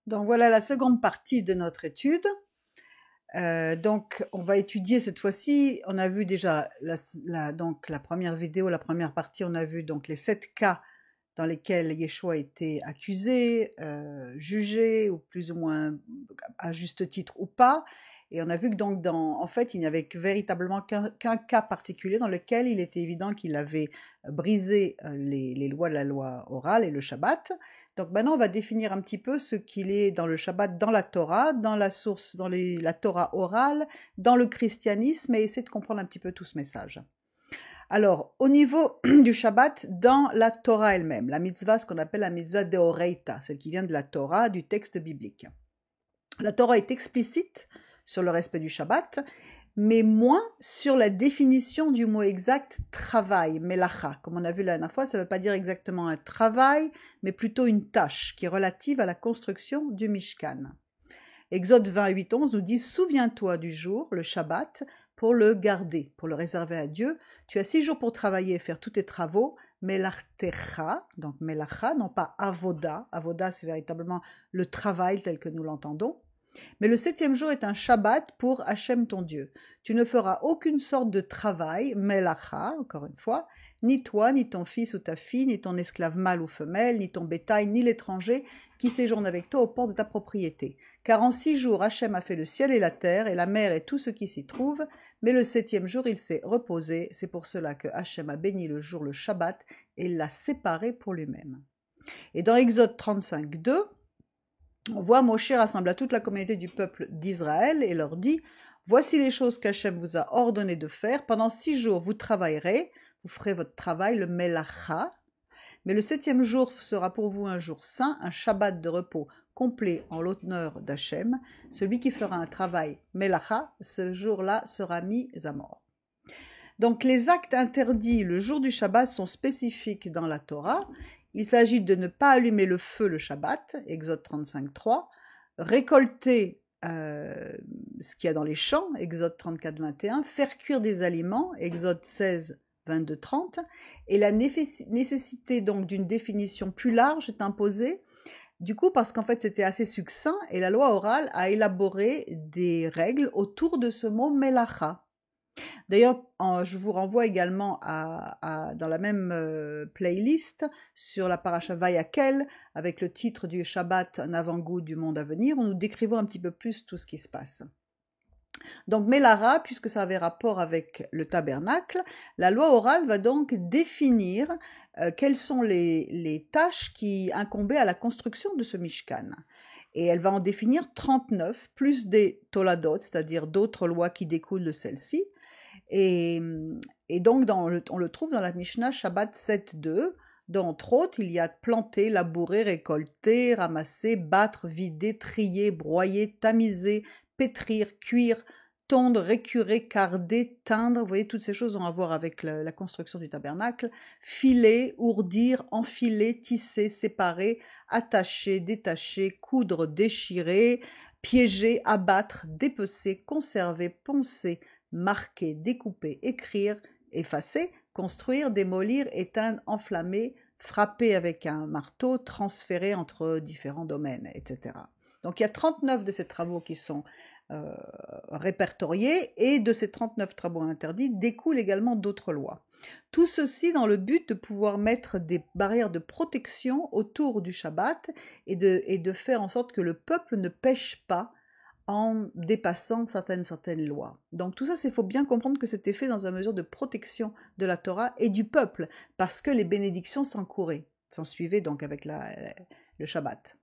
Donc voilà la seconde partie de notre étude. Donc on va étudier cette fois-ci, on a vu déjà donc la première vidéo, la première partie, on a vu donc les 7 cas dans lesquels Yeshua a été accusé, jugé, ou plus ou moins à juste titre ou pas. Et on a vu que donc en fait, il n'y avait véritablement qu'un cas particulier dans lequel il était évident qu'il avait brisé les lois de la loi orale et le Shabbat. Donc maintenant, on va définir un petit peu ce qu'il est dans le Shabbat, dans la Torah, dans la source, la Torah orale, dans le christianisme, et essayer de comprendre un petit peu tout ce message. Alors, au niveau du Shabbat, dans la Torah elle-même, la mitzvah, ce qu'on appelle la mitzvah deoreita, celle qui vient de la Torah, du texte biblique. La Torah est explicite sur le respect du Shabbat, mais moins sur la définition du mot exact travail, melacha. Comme on a vu la dernière fois, ça ne veut pas dire exactement un travail, mais plutôt une tâche qui est relative à la construction du Mishkan. Exode 28:11 nous dit « Souviens-toi du jour, le Shabbat, pour le garder, pour le réserver à Dieu. Tu as 6 jours pour travailler et faire tous tes travaux, melachtecha, donc melacha, non pas avoda. Avoda, c'est véritablement le travail tel que nous l'entendons. Mais le 7e jour est un Shabbat pour Hachem ton Dieu. Tu ne feras aucune sorte de travail, melacha, encore une fois, ni toi, ni ton fils ou ta fille, ni ton esclave mâle ou femelle, ni ton bétail, ni l'étranger qui séjourne avec toi aux portes de ta propriété. Car en 6 jours, Hachem a fait le ciel et la terre, et la mer et tout ce qui s'y trouve, mais le 7e jour, il s'est reposé. C'est pour cela que Hachem a béni le jour, le Shabbat, et l'a séparé pour lui-même. » Et dans Exode 35:2, on voit Moshe rassembla toute la communauté du peuple d'Israël et leur dit « Voici les choses qu'Hachem vous a ordonné de faire. Pendant 6 jours, vous travaillerez, vous ferez votre travail, le melacha. Mais le 7e jour sera pour vous un jour saint, un Shabbat de repos complet en l'honneur d'Hachem. Celui qui fera un travail melacha, ce jour-là sera mis à mort. » Donc les actes interdits le jour du Shabbat sont spécifiques dans la Torah. Il s'agit de ne pas allumer le feu le Shabbat, Exode 35:3, récolter ce qu'il y a dans les champs, Exode 34:21, faire cuire des aliments, Exode 16:22-30, et la nécessité donc d'une définition plus large est imposée, du coup parce qu'en fait c'était assez succinct, et la loi orale a élaboré des règles autour de ce mot melacha. D'ailleurs, je vous renvoie également dans la même playlist sur la paracha Vayakel, avec le titre du Shabbat, un avant-goût du monde à venir, où nous décrivons un petit peu plus tout ce qui se passe. Donc, Melara, puisque ça avait rapport avec le tabernacle, la loi orale va donc définir quelles sont les tâches qui incombaient à la construction de ce Mishkan. Et elle va en définir 39, plus des toladot, c'est-à-dire d'autres lois qui découlent de celles-ci. Et donc, on le trouve dans la Mishnah Shabbat 7:2, dont entre autres, il y a planter, labourer, récolter, ramasser, battre, vider, trier, broyer, tamiser, pétrir, cuire, tondre, récurer, carder, teindre. Vous voyez, toutes ces choses ont à voir avec la construction du tabernacle. Filer, ourdir, enfiler, tisser, séparer, attacher, détacher, coudre, déchirer, piéger, abattre, dépecer, conserver, poncer, marquer, découper, écrire, effacer, construire, démolir, éteindre, enflammer, frapper avec un marteau, transférer entre différents domaines, etc. Donc il y a 39 de ces travaux qui sont répertoriés, et de ces 39 travaux interdits découlent également d'autres lois. Tout ceci dans le but de pouvoir mettre des barrières de protection autour du Shabbat et de faire en sorte que le peuple ne pêche pas en dépassant certaines lois. Donc tout ça, il faut bien comprendre que c'était fait dans une mesure de protection de la Torah et du peuple, parce que les bénédictions s'en suivaient donc avec le Shabbat.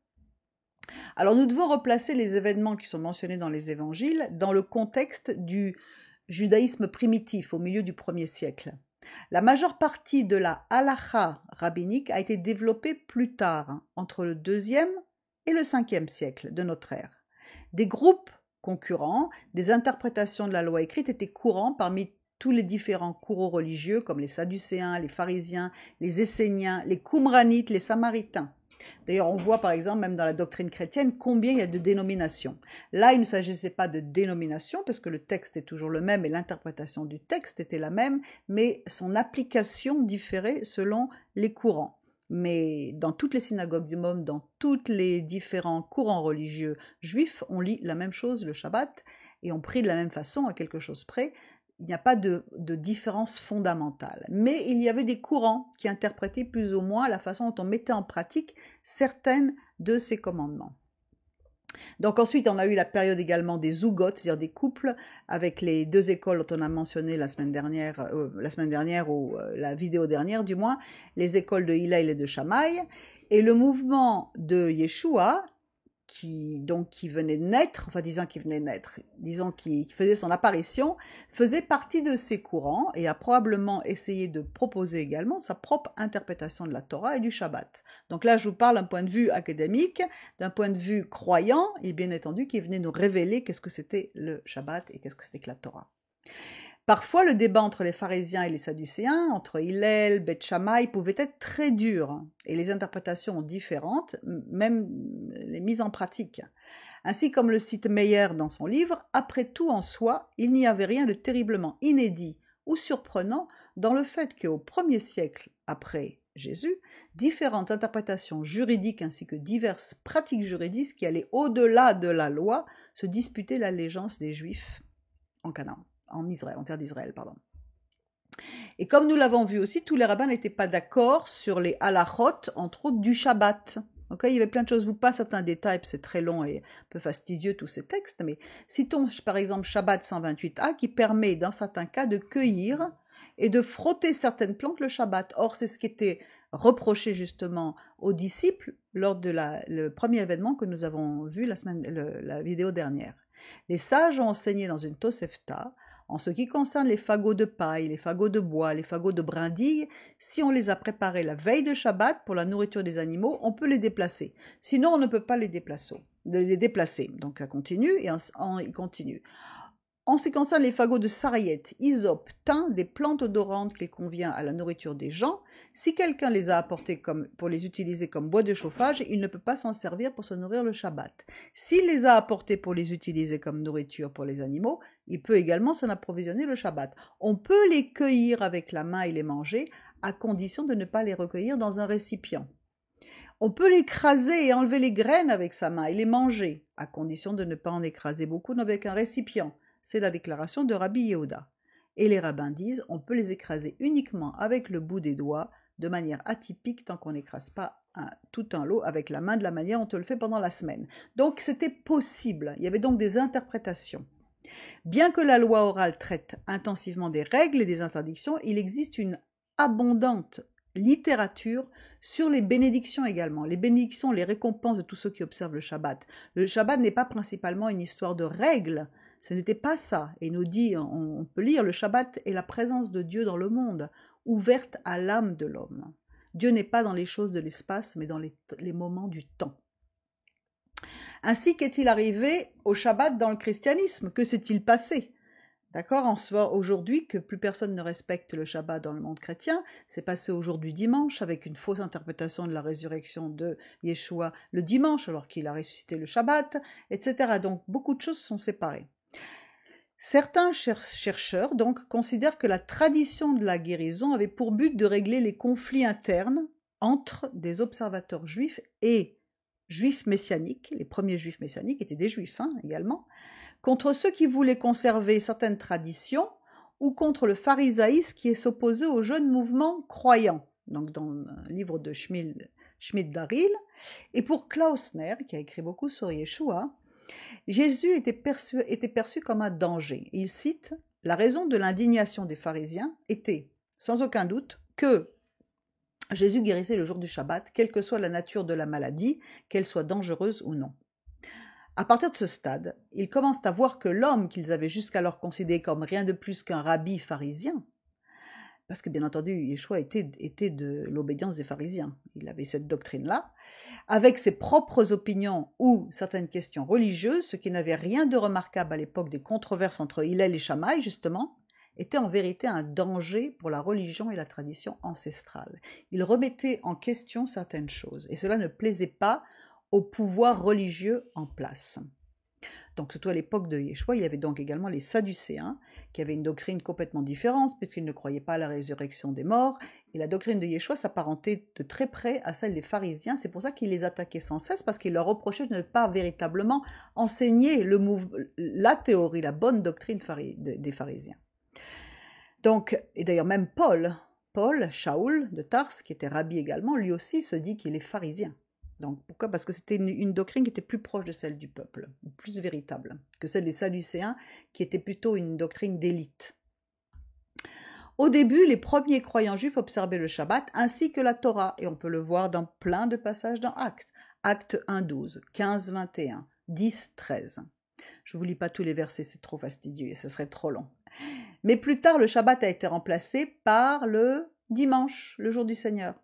Alors nous devons replacer les événements qui sont mentionnés dans les évangiles dans le contexte du judaïsme primitif au milieu du 1er siècle. La majeure partie de la halacha rabbinique a été développée plus tard, entre le 2e et le 5e siècle de notre ère. Des groupes concurrents, des interprétations de la loi écrite étaient courants parmi tous les différents courants religieux comme les Sadducéens, les pharisiens, les Esséniens, les Qumranites, les Samaritains. D'ailleurs, on voit par exemple même dans la doctrine chrétienne combien il y a de dénominations. Là, il ne s'agissait pas de dénomination parce que le texte est toujours le même et l'interprétation du texte était la même, mais son application différait selon les courants. mais dans toutes les synagogues du monde, dans tous les différents courants religieux juifs, on lit la même chose le Shabbat et on prie de la même façon, à quelque chose près. Il n'y a pas de différence fondamentale. Mais il y avait des courants qui interprétaient plus ou moins la façon dont on mettait en pratique certaines de ces commandements. Donc ensuite, on a eu la période également des zougotes, c'est-à-dire des couples avec les deux écoles dont on a mentionné la semaine dernière ou la vidéo dernière du moins, les écoles de Hillel et de Shammai, et le mouvement de Yeshua, qui venait de naître, enfin disons qui faisait son apparition, faisait partie de ces courants et a probablement essayé de proposer également sa propre interprétation de la Torah et du Shabbat. Donc là, je vous parle d'un point de vue académique, d'un point de vue croyant, et bien entendu, qui venait nous révéler qu'est-ce que c'était le Shabbat et qu'est-ce que c'était que la Torah. Parfois, le débat entre les pharisiens et les sadducéens, entre Hillel, Beth Shammai, pouvait être très dur, et les interprétations différentes, même les mises en pratique. Ainsi comme le cite Meyer dans son livre, « Après tout en soi, il n'y avait rien de terriblement inédit ou surprenant dans le fait qu'au 1er siècle après Jésus, différentes interprétations juridiques ainsi que diverses pratiques juridiques qui allaient au-delà de la loi se disputaient l'allégeance des Juifs en Canaan. En terre d'Israël, pardon. Et comme nous l'avons vu aussi, tous les rabbins n'étaient pas d'accord sur les halachot, entre autres du Shabbat. Okay, il y avait plein de choses, je vous passe certains détails, c'est très long et un peu fastidieux tous ces textes, mais citons par exemple Shabbat 128a qui permet dans certains cas de cueillir et de frotter certaines plantes le Shabbat. Or, c'est ce qui était reproché justement aux disciples lors de le premier événement que nous avons vu la vidéo dernière. Les sages ont enseigné dans une Tosefta, en ce qui concerne les fagots de paille, les fagots de bois, les fagots de brindilles, si on les a préparés la veille de Shabbat pour la nourriture des animaux, on peut les déplacer. Sinon, on ne peut pas les déplacer. Donc ça continue et il continue. En ce qui concerne les fagots de sarriette, hysope, thym, des plantes odorantes qu'il convient à la nourriture des gens, si quelqu'un les a apportés pour les utiliser comme bois de chauffage, il ne peut pas s'en servir pour se nourrir le Shabbat. S'il les a apportés pour les utiliser comme nourriture pour les animaux, il peut également s'en approvisionner le Shabbat. On peut les cueillir avec la main et les manger, à condition de ne pas les recueillir dans un récipient. On peut l'écraser et enlever les graines avec sa main et les manger, à condition de ne pas en écraser beaucoup avec un récipient. C'est la déclaration de Rabbi Yehuda. Et les rabbins disent, on peut les écraser uniquement avec le bout des doigts, de manière atypique, tant qu'on n'écrase pas tout un lot avec la main de la manière dont on le fait pendant la semaine. Donc c'était possible, il y avait donc des interprétations. Bien que la loi orale traite intensivement des règles et des interdictions, il existe une abondante littérature sur les bénédictions également. Les bénédictions, les récompenses de tous ceux qui observent le Shabbat. Le Shabbat n'est pas principalement une histoire de règles, ce n'était pas ça. Et nous dit, on peut lire, le Shabbat est la présence de Dieu dans le monde, ouverte à l'âme de l'homme. Dieu n'est pas dans les choses de l'espace, mais dans les moments du temps. Ainsi qu'est-il arrivé au Shabbat dans le christianisme? Que s'est-il passé? D'accord, on se voit aujourd'hui que plus personne ne respecte le Shabbat dans le monde chrétien. C'est passé aujourd'hui dimanche avec une fausse interprétation de la résurrection de Yeshua le dimanche alors qu'il a ressuscité le Shabbat, etc. Donc beaucoup de choses sont séparées. Certains chercheurs donc considèrent que la tradition de la guérison avait pour but de régler les conflits internes entre des observateurs juifs et juifs messianiques. Les premiers juifs messianiques étaient des juifs également, contre ceux qui voulaient conserver certaines traditions ou contre le pharisaïsme qui s'opposait au jeune mouvement croyant. Donc dans un livre de Schmidt Daril. Et pour Klausner, qui a écrit beaucoup sur Yeshua, Jésus était perçu comme un danger. Il cite « La raison de l'indignation des pharisiens était, sans aucun doute, que Jésus guérissait le jour du Shabbat, quelle que soit la nature de la maladie, qu'elle soit dangereuse ou non. » À partir de ce stade, ils commencent à voir que l'homme qu'ils avaient jusqu'alors considéré comme rien de plus qu'un rabbi pharisien, parce que bien entendu, Yeshua était de l'obédience des pharisiens, il avait cette doctrine-là, avec ses propres opinions ou certaines questions religieuses, ce qui n'avait rien de remarquable à l'époque des controverses entre Hillel et Shammai, justement, était en vérité un danger pour la religion et la tradition ancestrale. Il remettait en question certaines choses, et cela ne plaisait pas au pouvoir religieux en place. Donc, surtout à l'époque de Yeshua, il y avait donc également les Sadducéens, qui avaient une doctrine complètement différente, puisqu'ils ne croyaient pas à la résurrection des morts. Et la doctrine de Yeshua s'apparentait de très près à celle des pharisiens. C'est pour ça qu'ils les attaquaient sans cesse, parce qu'ils leur reprochaient de ne pas véritablement enseigner la théorie, la bonne doctrine des pharisiens. Donc, et d'ailleurs même Paul, Shaoul de Tars, qui était rabbi également, lui aussi se dit qu'il est pharisien. Donc, pourquoi? Parce que c'était une doctrine qui était plus proche de celle du peuple, plus véritable, que celle des Sadducéens, qui était plutôt une doctrine d'élite. Au début, les premiers croyants juifs observaient le Shabbat ainsi que la Torah, et on peut le voir dans plein de passages dans Actes. Actes 1:12, 15:21, 10:13. Je ne vous lis pas tous les versets, c'est trop fastidieux, ce serait trop long. Mais plus tard, le Shabbat a été remplacé par le dimanche, le jour du Seigneur.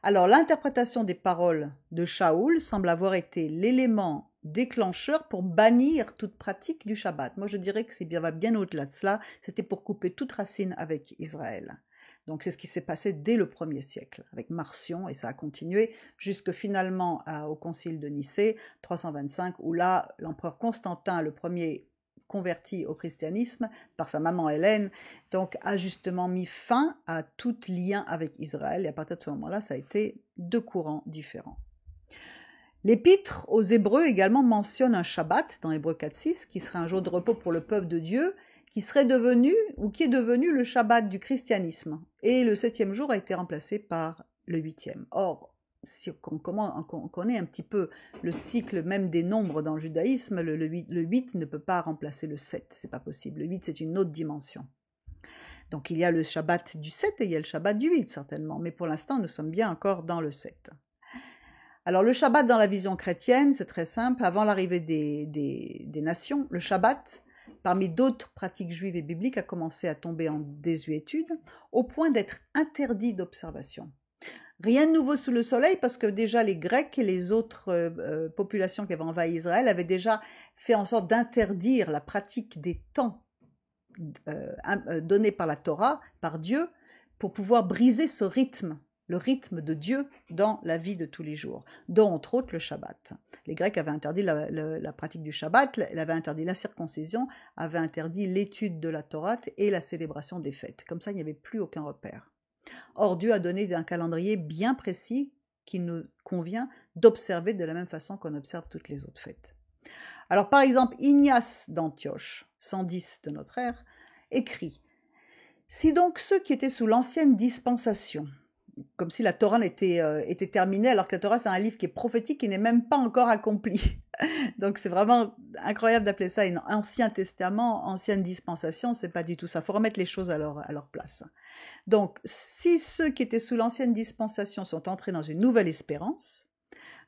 Alors, l'interprétation des paroles de Shaoul semble avoir été l'élément déclencheur pour bannir toute pratique du Shabbat. Moi, je dirais que va bien au-delà de cela. C'était pour couper toute racine avec Israël. Donc, c'est ce qui s'est passé dès le 1er siècle, avec Marcion, et ça a continué jusque finalement au concile de Nicée, 325, où là, l'empereur Constantin, le premier converti au christianisme par sa maman Hélène, donc a justement mis fin à tout lien avec Israël, et à partir de ce moment-là, ça a été deux courants différents. L'Épître aux Hébreux également mentionne un Shabbat dans Hébreux 4:6, qui serait un jour de repos pour le peuple de Dieu, qui est devenu le Shabbat du christianisme, et le 7e jour a été remplacé par le 8e. Or, si on connaît un petit peu le cycle même des nombres dans le judaïsme, le 8 ne peut pas remplacer le 7, c'est pas possible. Le 8, c'est une autre dimension. Donc il y a le Shabbat du 7 et il y a le Shabbat du 8, certainement, mais pour l'instant, nous sommes bien encore dans le 7. Alors le Shabbat dans la vision chrétienne, c'est très simple. Avant l'arrivée des nations, le Shabbat, parmi d'autres pratiques juives et bibliques, a commencé à tomber en désuétude, au point d'être interdit d'observation. Rien de nouveau sous le soleil, parce que déjà les Grecs et les autres populations qui avaient envahi Israël avaient déjà fait en sorte d'interdire la pratique des temps donnés par la Torah, par Dieu, pour pouvoir briser ce rythme, le rythme de Dieu dans la vie de tous les jours, dont entre autres le Shabbat. Les Grecs avaient interdit la pratique du Shabbat, ils avaient interdit la circoncision, avaient interdit l'étude de la Torah et la célébration des fêtes. Comme ça, il n'y avait plus aucun repère. Or, Dieu a donné un calendrier bien précis qu'il nous convient d'observer de la même façon qu'on observe toutes les autres fêtes. Alors, par exemple, Ignace d'Antioche, 110 de notre ère, écrit « Si donc ceux qui étaient sous l'ancienne dispensation, comme si la Torah était terminée, alors que la Torah, c'est un livre qui est prophétique, qui n'est même pas encore accompli. » Donc c'est vraiment incroyable d'appeler ça un ancien testament, ancienne dispensation, c'est pas du tout ça. Il faut remettre les choses à leur place. Donc, si ceux qui étaient sous l'ancienne dispensation sont entrés dans une nouvelle espérance,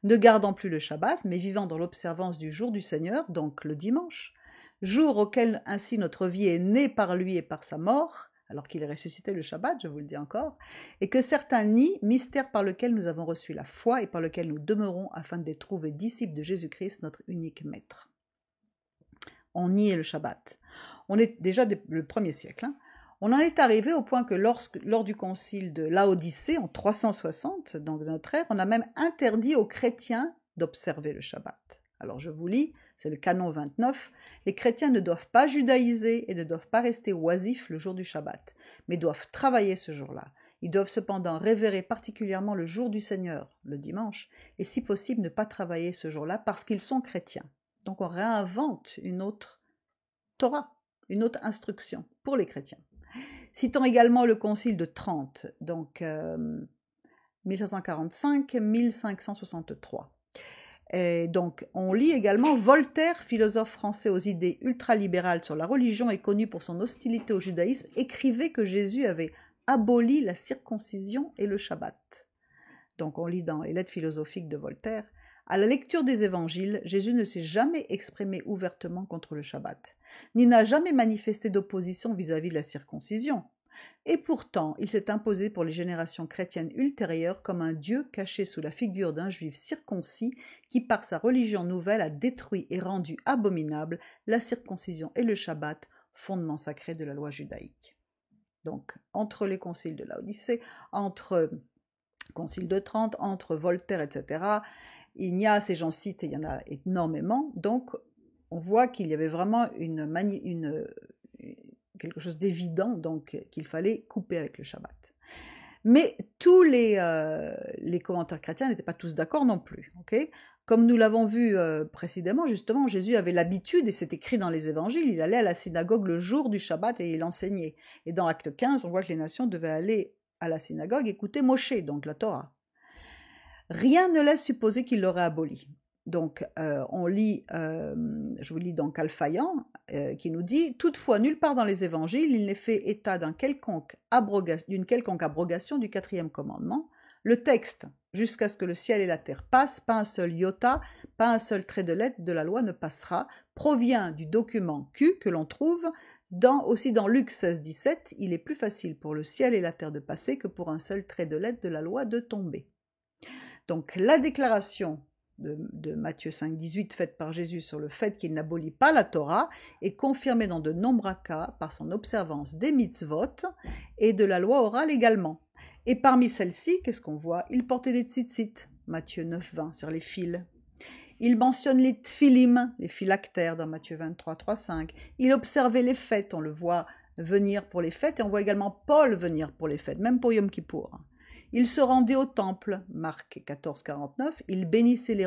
ne gardant plus le Shabbat, mais vivant dans l'observance du jour du Seigneur, donc le dimanche, jour auquel ainsi notre vie est née par lui et par sa mort, alors qu'il est ressuscité le Shabbat, je vous le dis encore, et que certains nient, mystère par lequel nous avons reçu la foi et par lequel nous demeurons afin d'être trouvés disciples de Jésus-Christ, notre unique maître. On niait le Shabbat. On est déjà le 1er siècle. On en est arrivé au point que lors du concile de Laodicée, en 360, donc de notre ère, on a même interdit aux chrétiens d'observer le Shabbat. Alors je vous lis, c'est le canon 29, les chrétiens ne doivent pas judaïser et ne doivent pas rester oisifs le jour du Shabbat, mais doivent travailler ce jour-là. Ils doivent cependant révérer particulièrement le jour du Seigneur, le dimanche, et si possible ne pas travailler ce jour-là parce qu'ils sont chrétiens. Donc on réinvente une autre Torah, une autre instruction pour les chrétiens. Citons également le concile de Trente, donc 1545-1563. Et donc, on lit également Voltaire, philosophe français aux idées ultralibérales sur la religion et connu pour son hostilité au judaïsme, écrivait que Jésus avait aboli la circoncision et le Shabbat. Donc, on lit dans les lettres philosophiques de Voltaire, à la lecture des évangiles, Jésus ne s'est jamais exprimé ouvertement contre le Shabbat, ni n'a jamais manifesté d'opposition vis-à-vis de la circoncision. Et pourtant, il s'est imposé pour les générations chrétiennes ultérieures comme un Dieu caché sous la figure d'un juif circoncis qui, par sa religion nouvelle, a détruit et rendu abominable la circoncision et le Shabbat, fondement sacré de la loi judaïque. Donc, entre les conciles de Laodicée, entre le concile de Trente, entre Voltaire, etc., Ignace, et j'en cite, il y en a énormément, donc on voit qu'il y avait vraiment quelque chose d'évident, donc qu'il fallait couper avec le Shabbat. Mais tous les commentaires chrétiens n'étaient pas tous d'accord non plus. Okay, comme nous l'avons vu précédemment, justement, Jésus avait l'habitude, et c'est écrit dans les évangiles, il allait à la synagogue le jour du Shabbat et il enseignait. Et dans Acte 15, on voit que les nations devaient aller à la synagogue écouter Moshe, donc la Torah. Rien ne laisse supposer qu'il l'aurait aboli. Donc, on lit, je vous lis donc Alphaïan, qui nous dit « Toutefois, nulle part dans les évangiles, il n'est fait état d'une quelconque abrogation du 4e commandement. Le texte, jusqu'à ce que le ciel et la terre passent, pas un seul iota, pas un seul trait de lettre de la loi ne passera, provient du document Q que l'on trouve aussi dans Luc 16, 17. Il est plus facile pour le ciel et la terre de passer que pour un seul trait de lettre de la loi de tomber. » Donc, la déclaration de Matthieu 5, 18 faite par Jésus sur le fait qu'il n'abolit pas la Torah est confirmée dans de nombreux cas par son observance des mitzvot et de la loi orale également. Et parmi celles-ci, qu'est-ce qu'on voit? Il portait des tzitzit, Matthieu 9, 20, sur les fils. Il mentionne les tfilim, les phylactères dans Matthieu 23, 3, 5. Il observait les fêtes, on le voit venir pour les fêtes, et on voit également Paul venir pour les fêtes, même pour Yom Kippour. Il se rendait au temple, Marc 14, 49, il bénissait les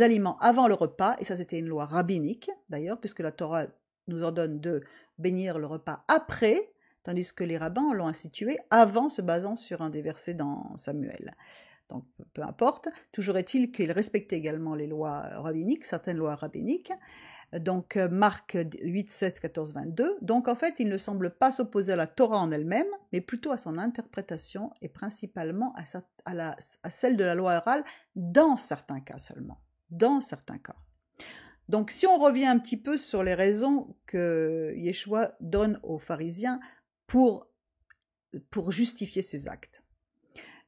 aliments avant le repas, et ça c'était une loi rabbinique, d'ailleurs, puisque la Torah nous ordonne de bénir le repas après, tandis que les rabbins l'ont institué avant, se basant sur un des versets dans Samuel. Donc, peu importe, toujours est-il qu'il respectait également les lois rabbiniques, certaines lois rabbiniques, donc Marc 8, 7, 14, 22. Donc en fait, il ne semble pas s'opposer à la Torah en elle-même, mais plutôt à son interprétation et principalement à celle de la loi orale dans certains cas seulement. Dans certains cas. Donc si on revient un petit peu sur les raisons que Yeshua donne aux pharisiens pour justifier ses actes.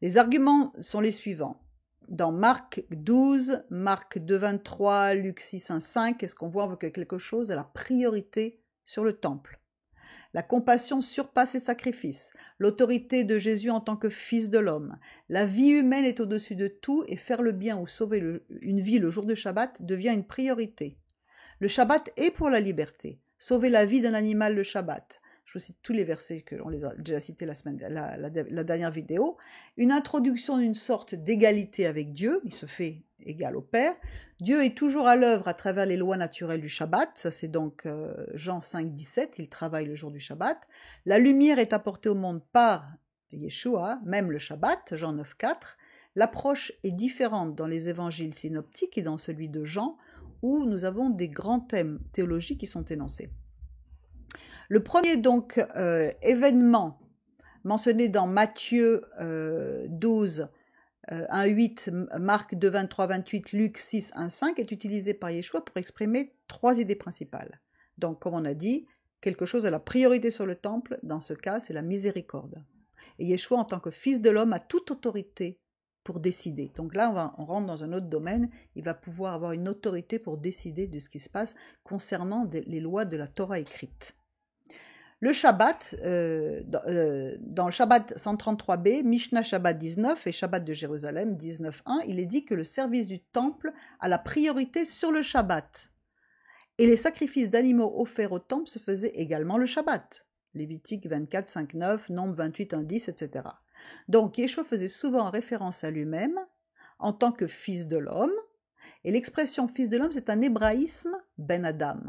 Les arguments sont les suivants. Dans Marc 12, Marc 2, 23, Luc 6, 1, 5, est-ce qu'on voit que quelque chose a la priorité sur le temple? La compassion surpasse les sacrifices, l'autorité de Jésus en tant que fils de l'homme. La vie humaine est au-dessus de tout et faire le bien ou sauver une vie le jour de Shabbat devient une priorité. Le Shabbat est pour la liberté. Sauver la vie d'un animal le Shabbat. Je vous cite tous les versets que l'on les a déjà cités la dernière vidéo. Une introduction d'une sorte d'égalité avec Dieu, il se fait égal au Père. Dieu est toujours à l'œuvre à travers les lois naturelles du Shabbat, ça c'est donc Jean 5, 17, il travaille le jour du Shabbat. La lumière est apportée au monde par Yeshua, même le Shabbat, Jean 9, 4. L'approche est différente dans les évangiles synoptiques et dans celui de Jean, où nous avons des grands thèmes théologiques qui sont énoncés. Le premier donc événement mentionné dans Matthieu 12, 1, 8, Marc 2, 23, 28, Luc 6, 1, 5 est utilisé par Yeshua pour exprimer 3 idées principales. Donc, comme on a dit, quelque chose a la priorité sur le temple, dans ce cas, c'est la miséricorde. Et Yeshua, en tant que fils de l'homme, a toute autorité pour décider. Donc là, on rentre dans un autre domaine, il va pouvoir avoir une autorité pour décider de ce qui se passe concernant les lois de la Torah écrite. Le Shabbat, dans le Shabbat 133b, Mishnah Shabbat 19 et Shabbat de Jérusalem 19.1, il est dit que le service du temple a la priorité sur le Shabbat. Et les sacrifices d'animaux offerts au temple se faisaient également le Shabbat. Lévitique 24, 5, 9, Nombre 28, 1, 10, etc. Donc Yeshua faisait souvent référence à lui-même en tant que fils de l'homme, et l'expression fils de l'homme, c'est un hébraïsme ben Adam,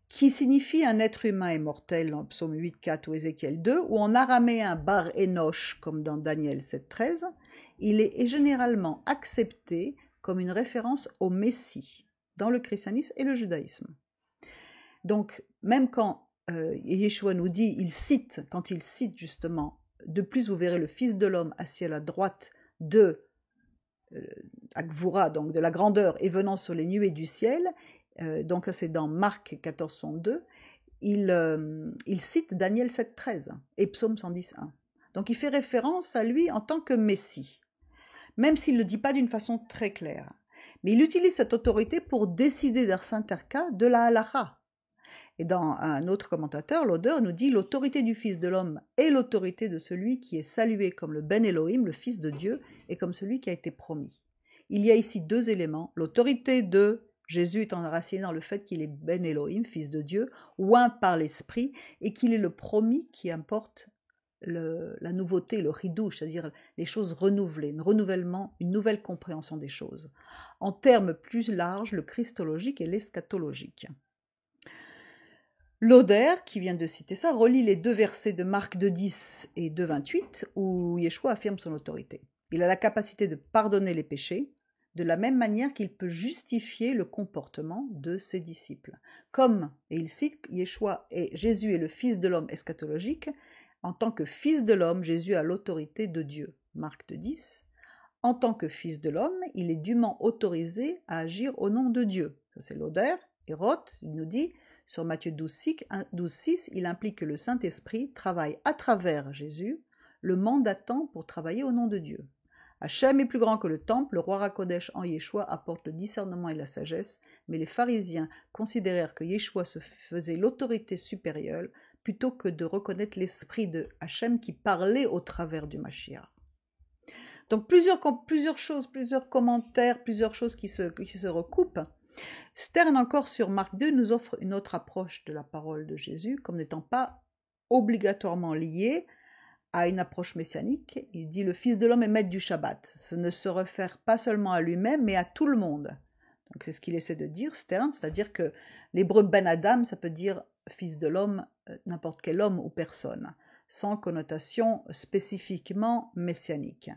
qui signifie un être humain et mortel dans Psaume 8, 4 ou Ézéchiel 2, ou en araméen bar Enoch, comme dans Daniel 7, 13, il est généralement accepté comme une référence au Messie dans le christianisme et le judaïsme. Donc, même quand Yeshua nous dit, quand il cite justement, de plus vous verrez le Fils de l'homme assis à la droite de Akvoura, donc de la grandeur, et venant sur les nuées du ciel, donc c'est dans Marc 14, 62, il cite Daniel 7, 13 et Psaume 110, 1. Donc il fait référence à lui en tant que Messie, même s'il ne le dit pas d'une façon très claire. Mais il utilise cette autorité pour décider dans certains cas de la halakha. Et dans un autre commentateur, l'auteur nous dit « L'autorité du Fils de l'homme est l'autorité de celui qui est salué comme le Ben Elohim, le Fils de Dieu, et comme celui qui a été promis. » Il y a ici 2 éléments, l'autorité de Jésus est enraciné dans le fait qu'il est Ben Elohim, fils de Dieu, oint par l'Esprit, et qu'il est le promis qui apporte la nouveauté, le ridouche, c'est-à-dire les choses renouvelées, un renouvellement, une nouvelle compréhension des choses. En termes plus larges, le christologique et l'eschatologique. Lauder, qui vient de citer ça, relie les deux versets de Marc 2,10 et 2,28 où Yeshua affirme son autorité. Il a la capacité de pardonner les péchés, de la même manière qu'il peut justifier le comportement de ses disciples. Comme, et il cite, Jésus est le Fils de l'homme eschatologique, en tant que Fils de l'homme, Jésus a l'autorité de Dieu. Marc 2,10. En tant que Fils de l'homme, il est dûment autorisé à agir au nom de Dieu. Ça c'est Lauder. Et Roth, il nous dit, sur Matthieu 12,6, il implique que le Saint-Esprit travaille à travers Jésus, le mandatant pour travailler au nom de Dieu. Hachem est plus grand que le temple, le roi Hakodesh en Yeshua apporte le discernement et la sagesse, mais les pharisiens considérèrent que Yeshua se faisait l'autorité supérieure plutôt que de reconnaître l'esprit de Hachem qui parlait au travers du Mashiach. Donc plusieurs choses, plusieurs commentaires, plusieurs choses qui se recoupent. Stern encore sur Marc 2 nous offre une autre approche de la parole de Jésus comme n'étant pas obligatoirement liée à une approche messianique. Il dit le Fils de l'homme est maître du Shabbat. Ce ne se réfère pas seulement à lui-même mais à tout le monde. Donc c'est ce qu'il essaie de dire Stern, c'est-à-dire que l'hébreu Ben Adam, ça peut dire Fils de l'homme, n'importe quel homme ou personne, sans connotation spécifiquement messianique.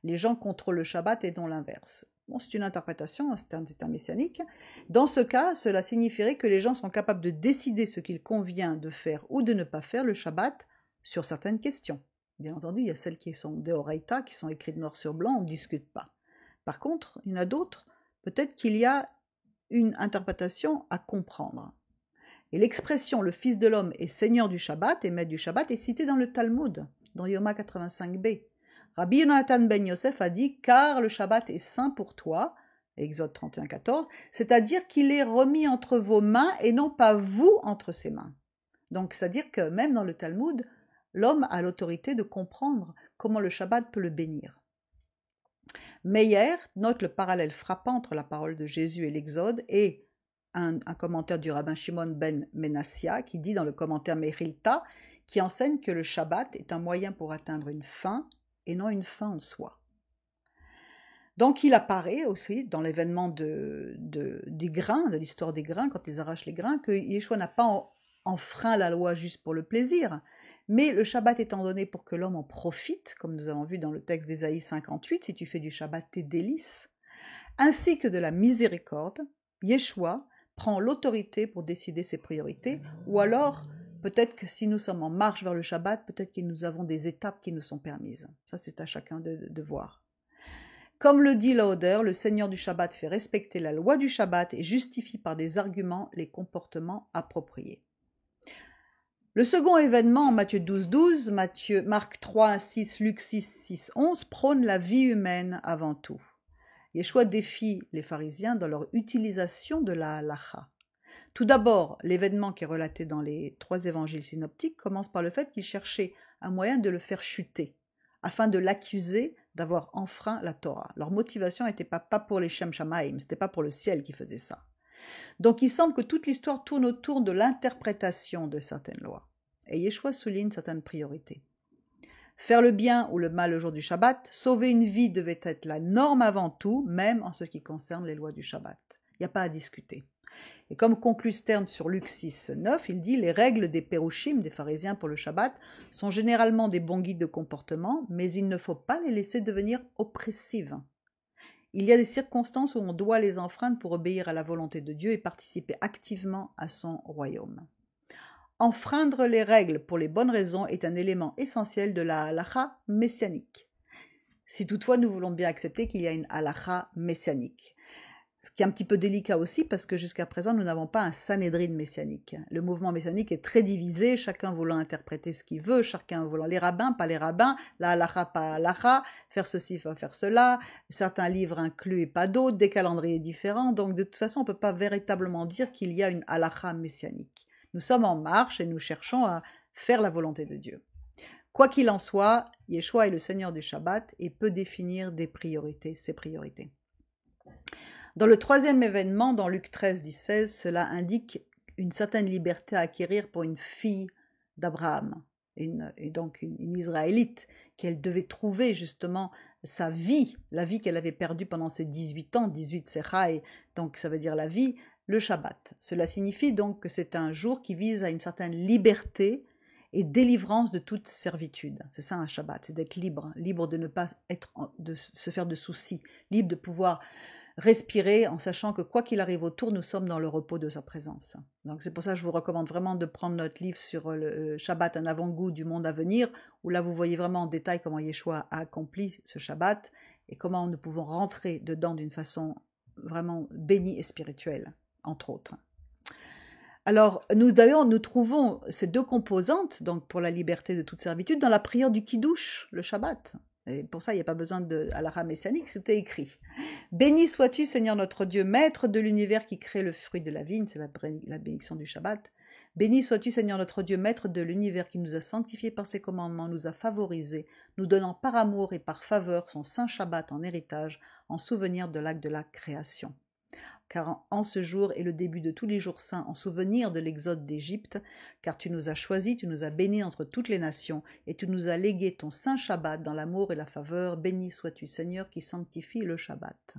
Les gens contrôlent le Shabbat et non l'inverse. Bon, c'est une interprétation, c'est un messianique. Dans ce cas, cela signifierait que les gens sont capables de décider ce qu'il convient de faire ou de ne pas faire le Shabbat sur certaines questions. Bien entendu, il y a celles qui sont d'Oraita, qui sont écrites noir sur blanc, on ne discute pas. Par contre, il y en a d'autres, peut-être qu'il y a une interprétation à comprendre. Et l'expression « le Fils de l'homme est Seigneur du Shabbat » et Maître du Shabbat est citée dans le Talmud, dans Yoma 85b. Rabbi Yonatan ben Yosef a dit « car le Shabbat est saint pour toi », Exode 31, 14, c'est-à-dire qu'il est remis entre vos mains et non pas vous entre ses mains. Donc, c'est-à-dire que même dans le Talmud, l'homme a l'autorité de comprendre comment le Shabbat peut le bénir. Meyer note le parallèle frappant entre la parole de Jésus et l'Exode et un commentaire du rabbin Shimon ben Menassia qui dit dans le commentaire Mechilta qui enseigne que le Shabbat est un moyen pour atteindre une fin et non une fin en soi. Donc il apparaît aussi dans l'événement des grains, de l'histoire des grains, quand ils arrachent les grains, que Yeshua n'a pas enfreint la loi juste pour le plaisir, mais le Shabbat étant donné pour que l'homme en profite, comme nous avons vu dans le texte d'Ésaïe 58, si tu fais du Shabbat tes délices, ainsi que de la miséricorde, Yeshua prend l'autorité pour décider ses priorités, ou alors peut-être que si nous sommes en marche vers le Shabbat, peut-être que nous avons des étapes qui nous sont permises. Ça, c'est à chacun de voir. Comme le dit Lauder, le Seigneur du Shabbat fait respecter la loi du Shabbat et justifie par des arguments les comportements appropriés. Le second événement en Matthieu 12, 12, Marc 3, 6, Luc 6, 6, 11 prône la vie humaine avant tout. Yeshua défie les pharisiens dans leur utilisation de la halacha. Tout d'abord, l'événement qui est relaté dans les 3 évangiles synoptiques commence par le fait qu'ils cherchaient un moyen de le faire chuter, afin de l'accuser d'avoir enfreint la Torah. Leur motivation n'était pas pour les Shem Shamaim, ce n'était pas pour le ciel qui faisait ça. Donc il semble que toute l'histoire tourne autour de l'interprétation de certaines lois. Et Yeshua souligne certaines priorités. Faire le bien ou le mal le jour du Shabbat, sauver une vie devait être la norme avant tout, même en ce qui concerne les lois du Shabbat. Il n'y a pas à discuter. Et comme conclut Stern sur Luc 6, 9, il dit « Les règles des Pérouchim, des pharisiens pour le Shabbat, sont généralement des bons guides de comportement, mais il ne faut pas les laisser devenir oppressives. Il y a des circonstances où on doit les enfreindre pour obéir à la volonté de Dieu et participer activement à son royaume. Enfreindre les règles pour les bonnes raisons est un élément essentiel de la halacha messianique. Si toutefois nous voulons bien accepter qu'il y a une halacha messianique. Ce qui est un petit peu délicat aussi parce que jusqu'à présent nous n'avons pas un Sanhédrin messianique. Le mouvement messianique est très divisé, chacun voulant interpréter ce qu'il veut, chacun voulant les rabbins, pas les rabbins, la halacha, pas halacha, faire ceci, pas faire cela, certains livres inclus et pas d'autres, des calendriers différents, donc de toute façon on ne peut pas véritablement dire qu'il y a une halacha messianique. Nous sommes en marche et nous cherchons à faire la volonté de Dieu. Quoi qu'il en soit, Yeshua est le Seigneur du Shabbat et peut définir des priorités, ses priorités. Dans le troisième événement, dans Luc 13, 16, cela indique une certaine liberté à acquérir pour une fille d'Abraham, et donc une Israélite, qu'elle devait trouver justement sa vie, la vie qu'elle avait perdue pendant ses 18 ans, 18 Sechai, donc ça veut dire la vie, le Shabbat. Cela signifie donc que c'est un jour qui vise à une certaine liberté et délivrance de toute servitude. C'est ça un Shabbat, c'est d'être libre, libre de ne pas de se faire de soucis, libre de pouvoir respirer en sachant que quoi qu'il arrive autour, nous sommes dans le repos de sa présence. Donc c'est pour ça que je vous recommande vraiment de prendre notre livre sur le Shabbat, un avant-goût du monde à venir, où là vous voyez vraiment en détail comment Yeshua a accompli ce Shabbat et comment nous pouvons rentrer dedans d'une façon vraiment bénie et spirituelle, entre autres. Alors, d'ailleurs, nous trouvons ces deux composantes, donc pour la liberté de toute servitude, dans la prière du Kiddush, le Shabbat. Et pour ça, il n'y a pas besoin de halakha messianique, c'était écrit. Béni sois-tu, Seigneur notre Dieu, maître de l'univers qui crée le fruit de la vigne, c'est la bénédiction du Shabbat. Béni sois-tu, Seigneur notre Dieu, maître de l'univers qui nous a sanctifiés par ses commandements, nous a favorisés, nous donnant par amour et par faveur son saint Shabbat en héritage, en souvenir de l'acte de la création. Car en ce jour est le début de tous les jours saints, en souvenir de l'exode d'Égypte, car tu nous as choisis, tu nous as bénis entre toutes les nations, et tu nous as légué ton saint Shabbat dans l'amour et la faveur. Béni sois-tu, Seigneur, qui sanctifie le Shabbat.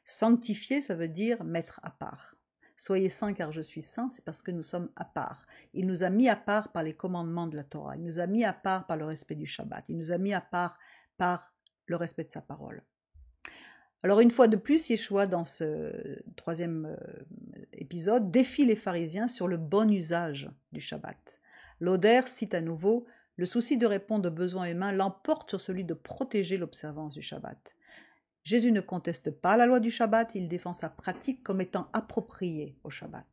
Sanctifier, ça veut dire mettre à part. Soyez saints car je suis saint, c'est parce que nous sommes à part. Il nous a mis à part par les commandements de la Torah, il nous a mis à part par le respect du Shabbat, il nous a mis à part par le respect de sa parole. Alors une fois de plus, Yeshua, dans ce troisième épisode, défie les pharisiens sur le bon usage du Shabbat. Lauder cite à nouveau « Le souci de répondre aux besoins humains l'emporte sur celui de protéger l'observance du Shabbat. » Jésus ne conteste pas la loi du Shabbat, il défend sa pratique comme étant appropriée au Shabbat.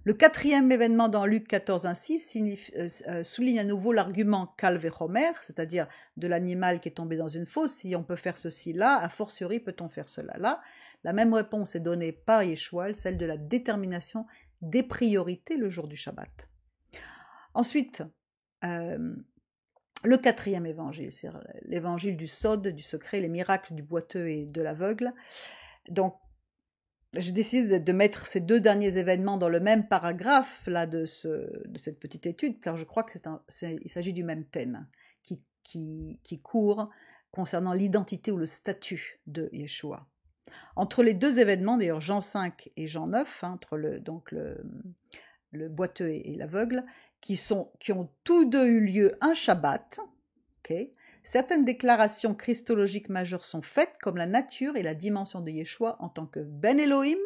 Le quatrième événement dans Luc 14, 1,6 souligne à nouveau l'argument Kal vechomer, c'est-à-dire de l'animal qui est tombé dans une fosse, si on peut faire ceci là, a fortiori peut-on faire cela là. La même réponse est donnée par Yeshua, celle de la détermination des priorités le jour du Shabbat. Ensuite, le quatrième évangile, c'est l'évangile du Sod, du secret, les miracles du boiteux et de l'aveugle. Donc, j'ai décidé de mettre ces deux derniers événements dans le même paragraphe là, de cette petite étude, car je crois qu'il s'agit du même thème qui court concernant l'identité ou le statut de Yeshua. Entre les deux événements, d'ailleurs Jean 5 et Jean 9, entre le boiteux et l'aveugle, qui ont tous deux eu lieu un Shabbat, okay. Certaines déclarations christologiques majeures sont faites, comme la nature et la dimension de Yeshua en tant que Ben Elohim,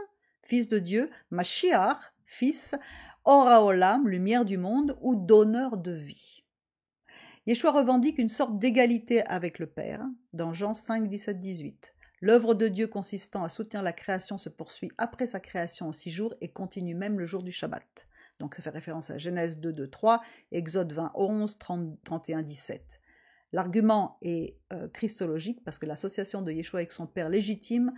fils de Dieu, Mashiach, fils, Or HaOlam, lumière du monde, ou donneur de vie. Yeshua revendique une sorte d'égalité avec le Père, dans Jean 5, 17, 18. L'œuvre de Dieu consistant à soutenir la création se poursuit après sa création en 6 jours et continue même le jour du Shabbat. Donc ça fait référence à Genèse 2, 2, 3, Exode 20, 11, 30, 31, 17. L'argument est christologique parce que l'association de Yeshua avec son Père légitime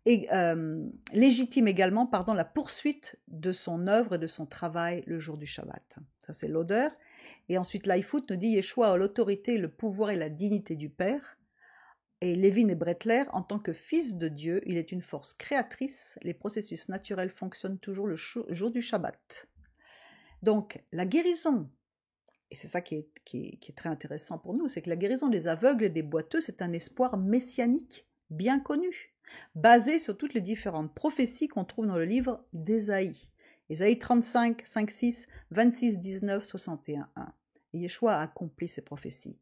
également la poursuite de son œuvre et de son travail le jour du Shabbat. Ça c'est Lauder. Et ensuite Lightfoot nous dit Yeshua a l'autorité, le pouvoir et la dignité du Père. Et Lévin et Brettler, en tant que fils de Dieu, il est une force créatrice. Les processus naturels fonctionnent toujours le jour du Shabbat. Donc la guérison, et c'est ça qui est très intéressant pour nous, c'est que la guérison des aveugles et des boiteux, c'est un espoir messianique bien connu, basé sur toutes les différentes prophéties qu'on trouve dans le livre d'Ésaïe. Ésaïe 35, 5, 6, 26, 19, 61, 1. Et Yeshua a accompli ces prophéties.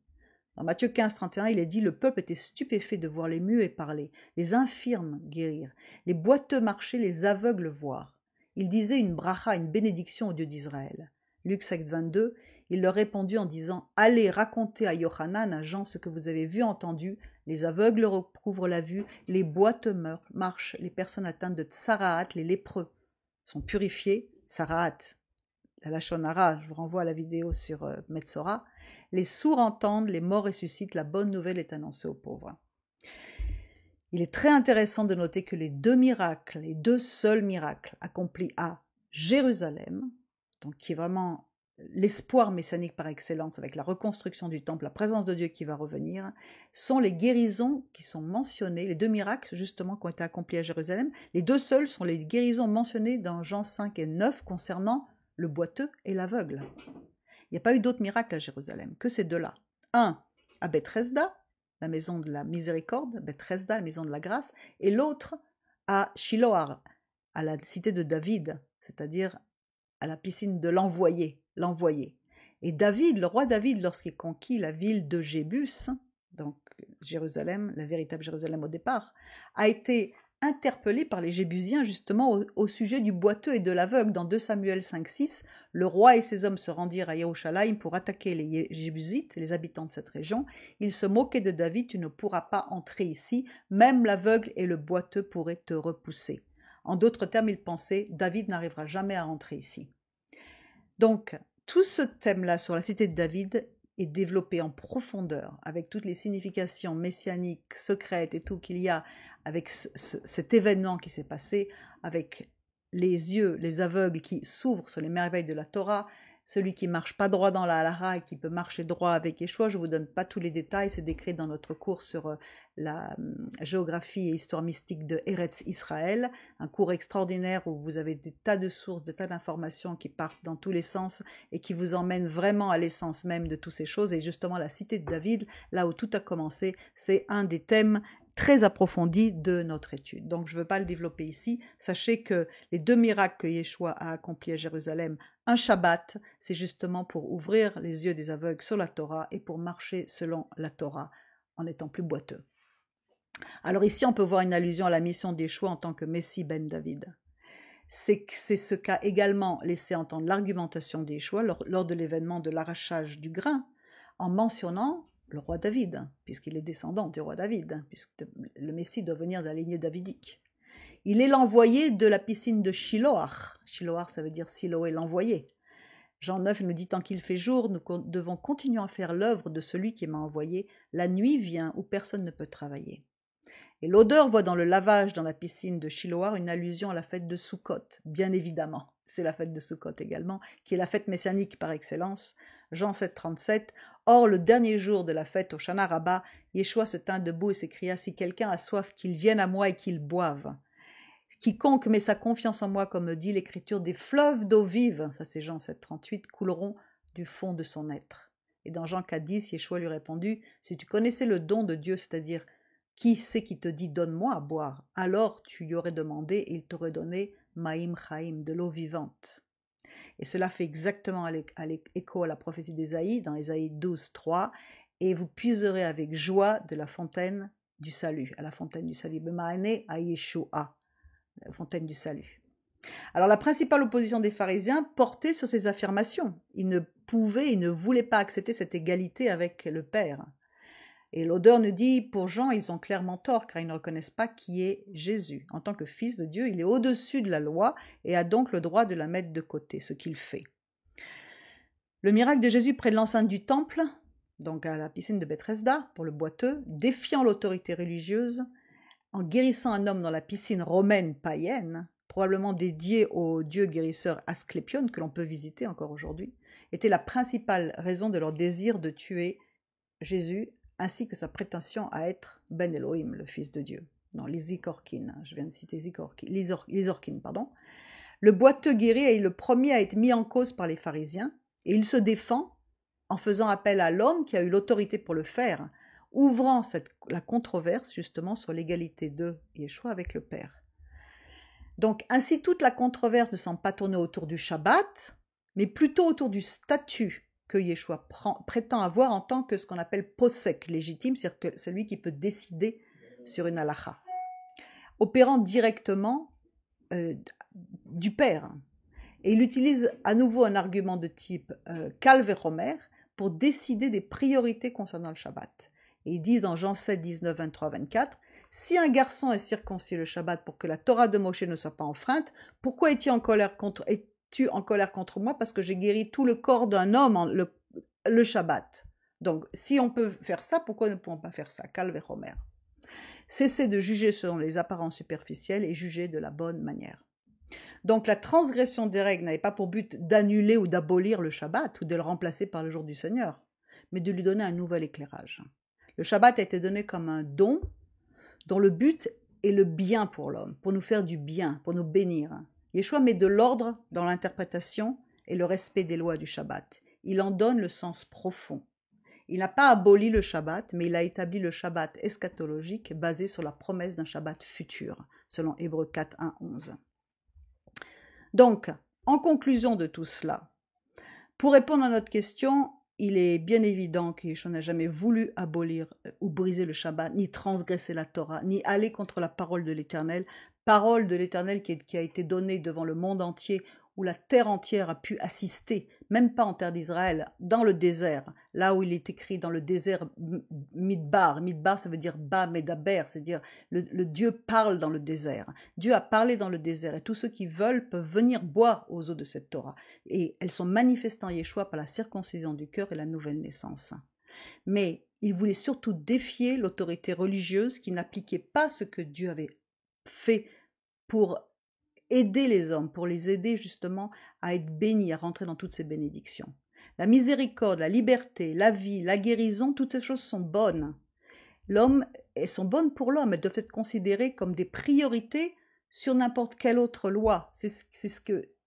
Dans Matthieu 15, 31, il est dit « Le peuple était stupéfait de voir les muets parler, les infirmes guérir, les boiteux marcher, les aveugles voir. Il disait une bracha, une bénédiction au Dieu d'Israël. » Luc 7, 22, il leur répondit en disant « Allez raconter à Yochanan, à Jean, ce que vous avez vu, entendu. Les aveugles recouvrent la vue, les boiteux marchent, les personnes atteintes de tsaraat, les lépreux sont purifiés. Tsaraat, la Lachon Hara, je vous renvoie à la vidéo sur Metzora. Les sourds entendent, les morts ressuscitent, la bonne nouvelle est annoncée aux pauvres. » Il est très intéressant de noter que les deux seuls miracles accomplis à Jérusalem, donc qui est vraiment l'espoir messianique par excellence, avec la reconstruction du temple, la présence de Dieu qui va revenir, sont les guérisons qui sont mentionnées, les 2 miracles justement qui ont été accomplis à Jérusalem. Les 2 seuls sont les guérisons mentionnées dans Jean 5 et 9 concernant le boiteux et l'aveugle. Il n'y a pas eu d'autres miracles à Jérusalem que ces 2-là. Un à Bethesda, la maison de la miséricorde, Bethesda, la maison de la grâce, et l'autre à Shiloar, à la cité de David, c'est-à-dire à la piscine de l'envoyé. Et David, le roi David, lorsqu'il conquit la ville de Jébus, donc Jérusalem, la véritable Jérusalem au départ, a été interpellé par les Jébusiens justement au sujet du boiteux et de l'aveugle. Dans 2 Samuel 5-6, le roi et ses hommes se rendirent à Yerushalayim pour attaquer les Jébusites, les habitants de cette région. Ils se moquaient de David, tu ne pourras pas entrer ici, même l'aveugle et le boiteux pourraient te repousser. En d'autres termes, ils pensaient, David n'arrivera jamais à rentrer ici. Donc, tout ce thème-là sur la cité de David est développé en profondeur, avec toutes les significations messianiques, secrètes et tout qu'il y a avec cet événement qui s'est passé, avec les yeux, les aveugles qui s'ouvrent sur les merveilles de la Torah, celui qui marche pas droit dans la halakha et qui peut marcher droit avec Yeshua. Je vous donne pas tous les détails, c'est décrit dans notre cours sur la géographie et histoire mystique de Eretz Israël, un cours extraordinaire où vous avez des tas de sources, des tas d'informations qui partent dans tous les sens et qui vous emmènent vraiment à l'essence même de toutes ces choses. Et justement, la cité de David, là où tout a commencé, c'est un des thèmes très approfondis de notre étude. Donc, je ne veux pas le développer ici. Sachez que les 2 miracles que Yeshua a accomplis à Jérusalem, un Shabbat, c'est justement pour ouvrir les yeux des aveugles sur la Torah et pour marcher selon la Torah en étant plus boiteux. Alors ici, on peut voir une allusion à la mission d'Yeshua en tant que Messie ben David. C'est ce qu'a également laissé entendre l'argumentation d'Yeshua lors de l'événement de l'arrachage du grain, en mentionnant le roi David, puisqu'il est descendant du roi David, puisque le Messie doit venir de la lignée davidique. Il est l'envoyé de la piscine de Shiloach. Shiloach, ça veut dire Siloé, l'envoyé. Jean 9 nous dit, tant qu'il fait jour, nous devons continuer à faire l'œuvre de celui qui m'a envoyé. La nuit vient où personne ne peut travailler. Et l'odeur voit dans le lavage dans la piscine de Shiloach une allusion à la fête de Sukkot, bien évidemment. C'est la fête de Sukkot également, qui est la fête messianique par excellence. Jean 7, 37. Or, le dernier jour de la fête au Shana Rabba, Yeshua se tint debout et s'écria, si quelqu'un a soif, qu'il vienne à moi et qu'il boive. Quiconque met sa confiance en moi, comme dit l'Écriture, des fleuves d'eau vive, ça c'est Jean 7, 38, couleront du fond de son être. Et dans Jean 4, 10, Yeshua lui répondit, si tu connaissais le don de Dieu, c'est-à-dire qui c'est qui te dit donne-moi à boire, alors tu lui aurais demandé et il t'aurait donné Maïm Chaim, de l'eau vivante. Et cela fait exactement écho à la prophétie d'Ésaïe, dans Ésaïe 12, 3, et vous puiserez avec joie de la fontaine du salut, à la fontaine du salut, B'ma'ane à Yeshua, la fontaine du salut. Alors la principale opposition des pharisiens portait sur ces affirmations. Ils ne voulaient pas accepter cette égalité avec le Père. Et l'auteur nous dit, pour Jean, ils ont clairement tort, car ils ne reconnaissent pas qui est Jésus. En tant que fils de Dieu, il est au-dessus de la loi et a donc le droit de la mettre de côté, ce qu'il fait. Le miracle de Jésus près de l'enceinte du temple, donc à la piscine de Bethesda, pour le boiteux, défiant l'autorité religieuse, en guérissant un homme dans la piscine romaine païenne, probablement dédiée au dieu guérisseur Asclépion, que l'on peut visiter encore aujourd'hui, était la principale raison de leur désir de tuer Jésus, ainsi que sa prétention à être Ben Elohim, le Fils de Dieu. Non, l'Isorkin, je viens de citer l'Isorkin, pardon. Le boiteux guéri est le premier à être mis en cause par les pharisiens, et il se défend en faisant appel à l'homme qui a eu l'autorité pour le faire, ouvrant la controverse justement sur l'égalité de Yeshua avec le Père. Donc ainsi toute la controverse ne semble pas tourner autour du Shabbat, mais plutôt autour du statut que Yeshua prétend avoir en tant que ce qu'on appelle posek légitime, c'est-à-dire que celui qui peut décider sur une halakha, opérant directement du Père. Et il utilise à nouveau un argument de type Calve et Romer pour décider des priorités concernant le Shabbat. Et il dit dans Jean 7, 19, 23, 24, « Si un garçon est circoncis le Shabbat pour que la Torah de Moshe ne soit pas enfreinte, pourquoi es-tu en colère contre moi parce que j'ai guéri tout le corps d'un homme le Shabbat. Donc, si on peut faire ça, pourquoi ne pouvons pas faire ça? Calve et Homer. Cessez de juger selon les apparences superficielles et jugez de la bonne manière. Donc la transgression des règles n'avait pas pour but d'annuler ou d'abolir le Shabbat ou de le remplacer par le jour du Seigneur, mais de lui donner un nouvel éclairage. Le Shabbat a été donné comme un don dont le but est le bien pour l'homme, pour nous faire du bien, pour nous bénir. Yeshua met de l'ordre dans l'interprétation et le respect des lois du Shabbat. Il en donne le sens profond. Il n'a pas aboli le Shabbat, mais il a établi le Shabbat eschatologique basé sur la promesse d'un Shabbat futur, selon Hébreux 4, 1, 11. Donc, en conclusion de tout cela, pour répondre à notre question, il est bien évident que Yeshua n'a jamais voulu abolir ou briser le Shabbat, ni transgresser la Torah, ni aller contre la parole de l'Éternel qui a été donnée devant le monde entier, où la terre entière a pu assister, même pas en terre d'Israël, dans le désert, là où il est écrit dans le désert Midbar. Midbar, ça veut dire Ba Medaber, c'est-à-dire le Dieu parle dans le désert. Dieu a parlé dans le désert et tous ceux qui veulent peuvent venir boire aux eaux de cette Torah. Et elles sont manifestées en Yeshua par la circoncision du cœur et la nouvelle naissance. Mais il voulait surtout défier l'autorité religieuse qui n'appliquait pas ce que Dieu avait fait pour aider les hommes, pour les aider justement à être bénis, à rentrer dans toutes ces bénédictions. La miséricorde, la liberté, la vie, la guérison, toutes ces choses sont bonnes. Elles sont bonnes pour l'homme, elles doivent être considérées comme des priorités sur n'importe quelle autre loi.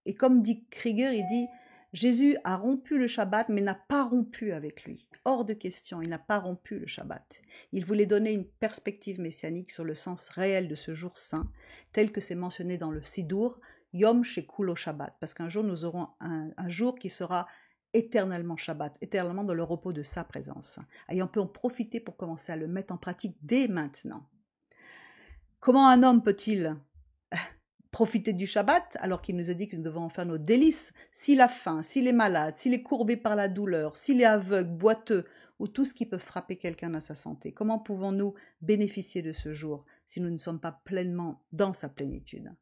Et comme dit Krieger, il dit, Jésus a rompu le Shabbat, mais n'a pas rompu avec lui. Hors de question, il n'a pas rompu le Shabbat. Il voulait donner une perspective messianique sur le sens réel de ce jour saint, tel que c'est mentionné dans le Sidour, Yom Shekulo Shabbat, parce qu'un jour nous aurons un jour qui sera éternellement Shabbat, éternellement dans le repos de sa présence. Et on peut en profiter pour commencer à le mettre en pratique dès maintenant. Comment un homme peut-il profiter du Shabbat, alors qu'il nous a dit que nous devons en faire nos délices, s'il a faim, s'il est malade, s'il est courbé par la douleur, s'il est aveugle, boiteux, ou tout ce qui peut frapper quelqu'un dans sa santé. Comment pouvons-nous bénéficier de ce jour si nous ne sommes pas pleinement dans sa plénitude?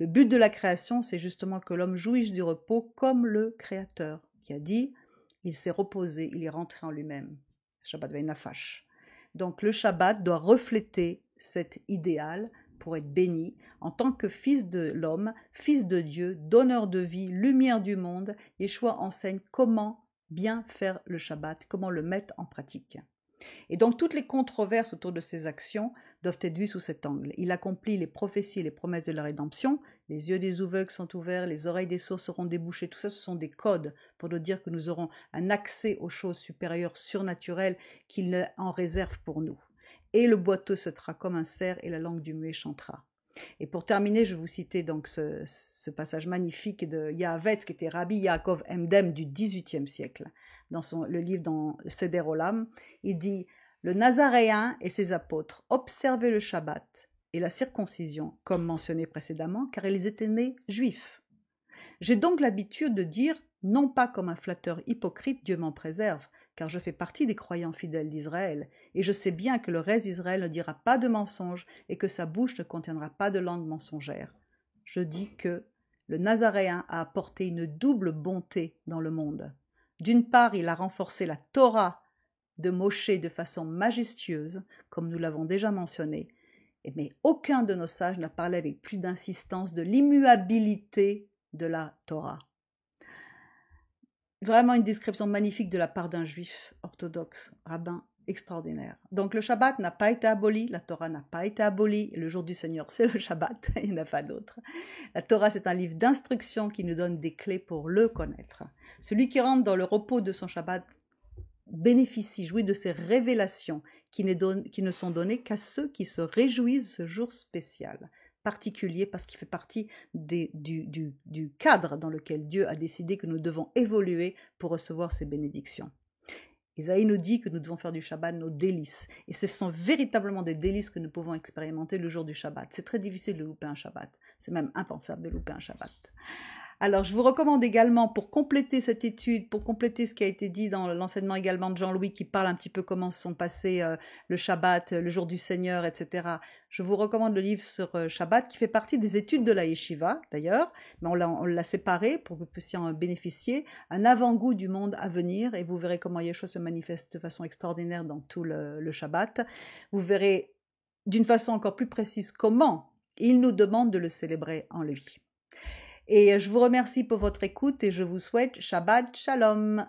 Le but de la création, c'est justement que l'homme jouisse du repos comme le Créateur, qui a dit, il s'est reposé, il est rentré en lui-même. Shabbat Veinafash. Donc le Shabbat doit refléter cet idéal pour être béni en tant que fils de l'homme, fils de Dieu, donneur de vie, lumière du monde. Yeshua enseigne comment bien faire le Shabbat, comment le mettre en pratique. Et donc toutes les controverses autour de ses actions doivent être vues sous cet angle. Il accomplit les prophéties et les promesses de la rédemption, les yeux des aveugles sont ouverts, les oreilles des sourds seront débouchées, tout ça ce sont des codes pour nous dire que nous aurons un accès aux choses supérieures, surnaturelles qu'il en réserve pour nous. Et le boiteux se tera comme un cerf et la langue du muet chantera. Et pour terminer, je vais vous citer donc ce passage magnifique de Yahavetz, qui était Rabbi Yaakov Emdem du XVIIIe siècle. Dans le livre dans Seder Olam, il dit « Le Nazaréen et ses apôtres observaient le Shabbat et la circoncision, comme mentionné précédemment, car ils étaient nés juifs. J'ai donc l'habitude de dire, non pas comme un flatteur hypocrite, Dieu m'en préserve, car je fais partie des croyants fidèles d'Israël, et je sais bien que le reste d'Israël ne dira pas de mensonge et que sa bouche ne contiendra pas de langue mensongère. Je dis que le Nazaréen a apporté une double bonté dans le monde. D'une part, il a renforcé la Torah de Moshe de façon majestueuse, comme nous l'avons déjà mentionné, mais aucun de nos sages n'a parlé avec plus d'insistance de l'immuabilité de la Torah. Vraiment une description magnifique de la part d'un juif orthodoxe, rabbin extraordinaire. Donc le Shabbat n'a pas été aboli, la Torah n'a pas été abolie, le jour du Seigneur c'est le Shabbat, il n'y en a pas d'autre. La Torah c'est un livre d'instruction qui nous donne des clés pour le connaître. Celui qui rentre dans le repos de son Shabbat bénéficie, jouit de ces révélations qui ne sont données qu'à ceux qui se réjouissent ce jour spécial, particulier parce qu'il fait partie du cadre dans lequel Dieu a décidé que nous devons évoluer pour recevoir ces bénédictions. Isaïe nous dit que nous devons faire du Shabbat nos délices. Et ce sont véritablement des délices que nous pouvons expérimenter le jour du Shabbat. C'est très difficile de louper un Shabbat. C'est même impensable de louper un Shabbat. Alors, je vous recommande également, pour compléter cette étude, pour compléter ce qui a été dit dans l'enseignement également de Jean-Louis, qui parle un petit peu comment sont passés le Shabbat, le jour du Seigneur, etc. Je vous recommande le livre sur Shabbat, qui fait partie des études de la Yeshiva, d'ailleurs, mais on l'a séparé pour que vous puissiez en bénéficier, un avant-goût du monde à venir, et vous verrez comment Yeshua se manifeste de façon extraordinaire dans tout le Shabbat. Vous verrez d'une façon encore plus précise comment il nous demande de le célébrer en lui. Et je vous remercie pour votre écoute et je vous souhaite Shabbat Shalom.